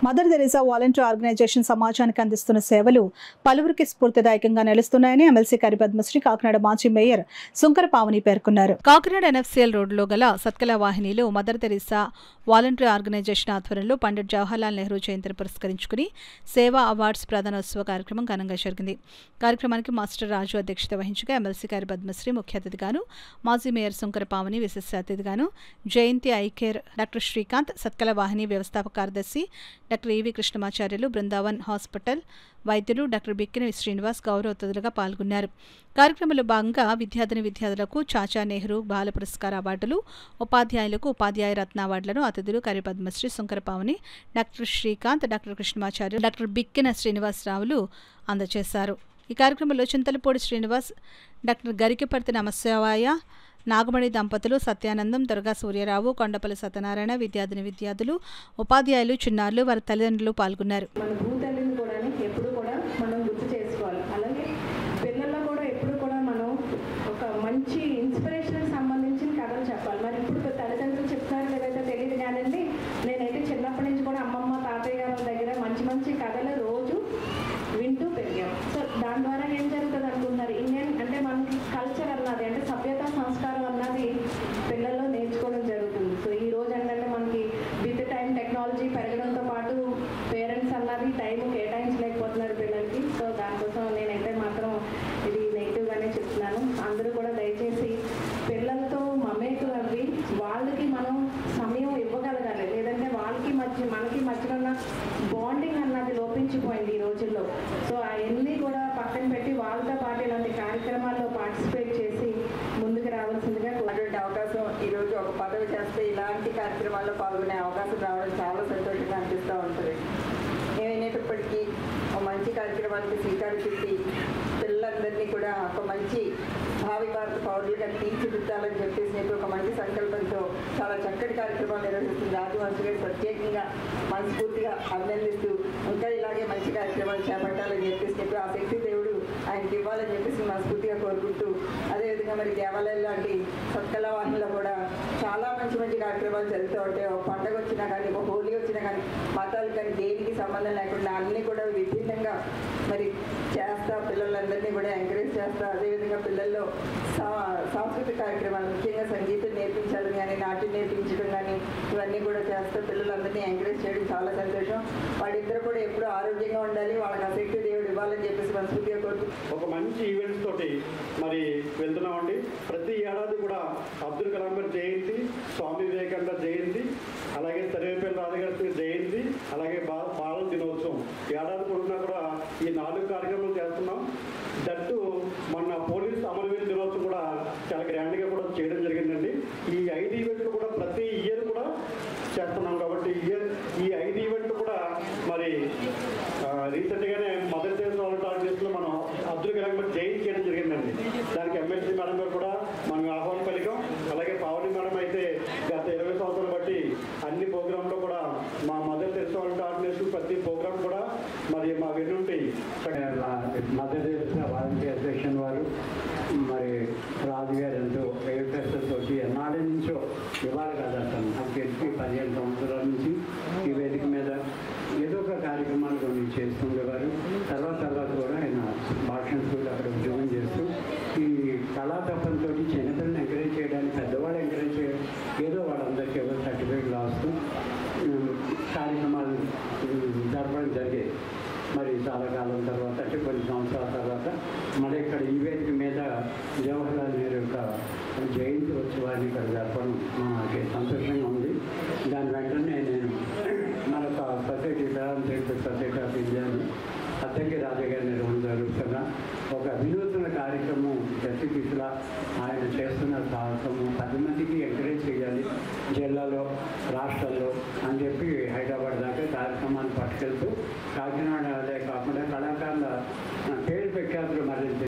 Mother Teresa volunteer organisation సమాజానికి అందిస్తున్న సేవలు పలువురికి స్ఫూర్తిదాయకంగా నిలుస్తున్నాయని ఎమ్మెల్సీ కరి పద్మశ్రీ కాకినాడ మాజీ మేయర్ సుంకర పావని పేర్కొన్నారు. కాకినాడ ఎన్ఎఫ్సిఎల్ రోడ్లో గల సత్కల వాహినిలో మదర్ తెరీసా వాలంటీర్ ఆర్గనైజేషన్ ఆధ్వర్యంలో పండిట్ జవహర్లాల్ నెహ్రూ జయంతిని పురస్కరించుకుని సేవా అవార్డ్స్ ప్రదానోత్సవ కార్యక్రమం ఘనంగా జరిగింది. కార్యక్రమానికి మాస్టర్ రాజు అధ్యక్షత వహించగా ఎమ్మెల్సీ కరి పద్మశ్రీ ముఖ్య అతిథిగాను, మాజీ మేయర్ సుంకర పావని విశిష్ట అతిథిగాను, జయంతి ఐకేర్ డాక్టర్ శ్రీకాంత్, సత్కల వాహిని వ్యవస్థాపక కార్యదర్శి డాక్టర్ ఈవి కృష్ణమాచార్యులు, బృందావన్ హాస్పిటల్ వైద్యులు డాక్టర్ బిక్కిన శ్రీనివాస్ గౌరవ అతిథులుగా పాల్గొన్నారు. కార్యక్రమంలో భాగంగా విద్యార్థులకు చాచా నెహ్రూ బాల పురస్కార అవార్డులు, ఉపాధ్యాయులకు ఉపాధ్యాయ రత్న అవార్డులను అతిథులు కరి Padmashri Sunkara Pavani, doctor Srikanth, doctor Krishnamacharya, doctor Bikkina శ్రీనివాసరావులు అందజేశారు. ఈ కార్యక్రమంలో చింతలపూడి శ్రీనివాస్, డాక్టర్ గరికెపర్తి నమశివాయ, నాగమణి దంపతులు, సత్యానందం, దుర్గా సూర్యరావు, కొండపల్లి సత్యనారాయణ, విద్యార్థులు, ఉపాధ్యాయులు, చిన్నారులు, వారి తల్లిదండ్రులు పాల్గొన్నారు. మన భూతల్లిని కూడా ఎప్పుడు కూడా మనం గుర్తు చేసుకోవాలి. అలాగే పిల్లల్లో కూడా ఎప్పుడు కూడా మనం ఒక మంచి ఇన్స్పిరేషన్ సంబంధించిన కథలు చెప్పాలి. మరి ఇప్పుడు తల్లిదండ్రులు చెప్తారు లేదైతే తెలియదు కానండి, నేనైతే చిన్నప్పటి నుంచి కూడా అమ్మమ్మ తాతయ్య గారి దగ్గర మంచి మంచి కథలు రోజు వింటూ పెరిగాం. సో దాని ద్వారా ఏం జరుగుతుంది అనుకుంటున్నారు? ఇండియన్ అంటే మనకి కల్చర్ అన్నది, అంటే సభ్యత సంస్కారం అన్నది పిల్లల్లో నేర్చుకోవడం జరుగుతుంది. సో ఈ రోజు ఏంటంటే మనకి విత్ టైం టెక్నాలజీ పెరగడంతో పాటు పేరెంట్స్ అన్నది టైం కేటాయించలేకపోతున్నారు పిల్లలకి. సో దానికోసం నేనైతే మాత్రం ఇది నెగిటివ్గానే చెప్తున్నాను. అందరూ కూడా దయచేసి పిల్లలతో మమేకం అవి వాళ్ళకి మనం సమయం ఇవ్వగలగాలి. లేదంటే వాళ్ళకి మనకి మధ్యలో ఉన్న బాండింగ్ అన్నది లోపించిపోయింది ఈ రోజుల్లో. సో అవన్నీ కూడా పక్కన పెట్టి వాళ్ళతో పాటు ఇలాంటి కార్యక్రమాల్లో పార్టిసిపేట్ చేసి ముందుకు రావాల్సిందిగా అటువంటి అవకాశం ఈరోజు ఒక పదవి చేస్తే ఇలాంటి కార్యక్రమాల్లో పాల్గొనే అవకాశం రావడం చాలా సంతోషంగా అనిపిస్తూ ఉంటుంది. ఏమైనప్పటికీ ఒక మంచి కార్యక్రమానికి శ్రీకారం చుట్టి పిల్లలందరినీ కూడా ఒక మంచి భావి భారత పౌరులుగా తీర్చిదిద్దాలని చెప్పేసి ఒక మంచి సంకల్పంతో చాలా చక్కటి కార్యక్రమాలు నిర్వహిస్తుంది. రాజవంశీ గారు ప్రత్యేకంగా మనస్ఫూర్తిగా అభినందిస్తూ ఇంకా ఇలాగే మంచి కార్యక్రమాలు చేపట్టాలని చెప్పేసి ఆ శక్తి దేవుడు ఆయనకి ఇవ్వాలని చెప్పేసి మనస్ఫూర్తిగా కోరుకుంటూ, అదేవిధంగా మరి దేవాలయం లాంటి సత్కల వాహినిలో కూడా చాలా మంచి మంచి కార్యక్రమాలు జరుగుతూ ఉంటాయి. ఒక పండుగ వచ్చినా కానీ, ఒక హోలీ వచ్చినా కానీ, మతాలు కానీ దేనికి సంబంధం లేకుండా అన్నీ కూడా విభిన్నంగా మరి చేస్తా పిల్లలందరినీ కూడా ఎంకరేజ్ చేస్తా. అదేవిధంగా పిల్లల్లో సాంస్కృతిక కార్యక్రమాలు, ముఖ్యంగా సంగీతం నేర్పించాలని కానీ, నాట్యం నేర్పించడం కానీ ఇవన్నీ కూడా చేస్తా పిల్లలందరినీ ఎంకరేజ్ చేయడం చాలా సంతోషం. వాళ్ళిద్దరు కూడా ఎప్పుడు ఆరోగ్యంగా ఉండాలి, వాళ్ళకి ఆసక్తి దేవుడు ఇవ్వాలని చెప్పేసి మనస్ఫూర్తిగా కోరుతూ ఒక మంచి ఈవెంట్స్ తోటి మరి వెళ్తున్నామండి. ప్రతి ఏడాది కూడా అబ్దుల్ కలాం గారి జయంతి, స్వామి వివేకానంద జయంతి, అలాగే సర్వేపల్లి రాధాకృష్ణ జయంతి, అలాగే బాలల దినోత్సవం ఏడాది పొడుగునా కూడా ఈ 4 కార్యక్రమాలు చేస్తున్నాం. దట్టు మన పోలీస్ అమరవీర దినోత్సవం కూడా చాలా గ్రాండ్గా కూడా చేయడం జరిగిందండి. ఈ 5 ఈవెంట్లు కూడా ప్రతి ఇయర్ కూడా చేస్తున్నాం కాబట్టి ఈ 5 ఈవెంట్లు కూడా మరి రీసెంట్గానే మదర్ తెరీసా వాలంటీర్ ఆర్గనైజేషన్లో మనం అబ్దుల్ కలాం గారు జయంతి చేయడం జరిగిందండి. దానికి ఎమ్మెల్సీ మేడం గారు కూడా మనం ఆహ్వానం పలికాం. అలాగే పావని మేడం అయితే గత 20 సంవత్సరాలు బట్టి అన్ని ప్రోగ్రాంలో కూడా మా మదర్ తెరీసా వాలంటీర్ ఆర్గనైజేషన్ ప్రతి ప్రోగ్రాం కూడా మరి మా వెన్నుంటి మదర్ తెరీసా వాలంటీర్ అసోసియేషన్ వారు మరి రాజుగారు ఎంతో పేరుతో ఎన్నాళ్ళ నుంచో ఇవాళ కాదు అసలు నాకు తెలిసి 15 సంవత్సరాల నుంచి ఈ వేదిక మీద ఏదో ఒక కార్యక్రమాలు కొన్ని చేస్తుండేవారు. తర్వాత కూడా ఆయన భాషను కూడా అక్కడ ఉద్యోగం చేస్తూ ఈ కళాతపంతో చిన్నపిల్లల్ని ఎంకరేజ్ చేయడానికి, పెద్దవాళ్ళు ఎంకరేజ్ చేయడం, ఏదో వాళ్ళందరికీ ఏదో సర్టిఫికేట్ రాస్తూ కార్యక్రమాలు జరపడం జరిగేది. మరి చాలా కాలం తర్వాత, అంటే కొన్ని సంవత్సరాల తర్వాత మళ్ళీ ఇక్కడ ఈ వేదిక మీద జవహర్లాల్ నెహ్రూ యొక్క జయంతి ఉత్సవాన్ని ఇక్కడ జరపడం మనకి సంతోషంగా ఉంది. దాని వెంటనే నేను మరొక సొసైటీ సొసైటీ ఆఫ్ ఇండియాని అద్దెకి రాజగారి నిర్వహణ జరుగుతున్న ఒక వినూత్న కార్యక్రమం జస్టిఫీస్లా ఆయన చేస్తున్న సాహసము 10 మందికి ఎంకరేజ్ చేయాలి జిల్లాలో, రాష్ట్రాల్లో అని చెప్పి హైదరాబాద్ దాకా కార్యక్రమాన్ని పట్టుకెళ్తూ కాకినాడ అదే కాకుండా కళాకారుల పేరు ప్రఖ్యాతులు మరింత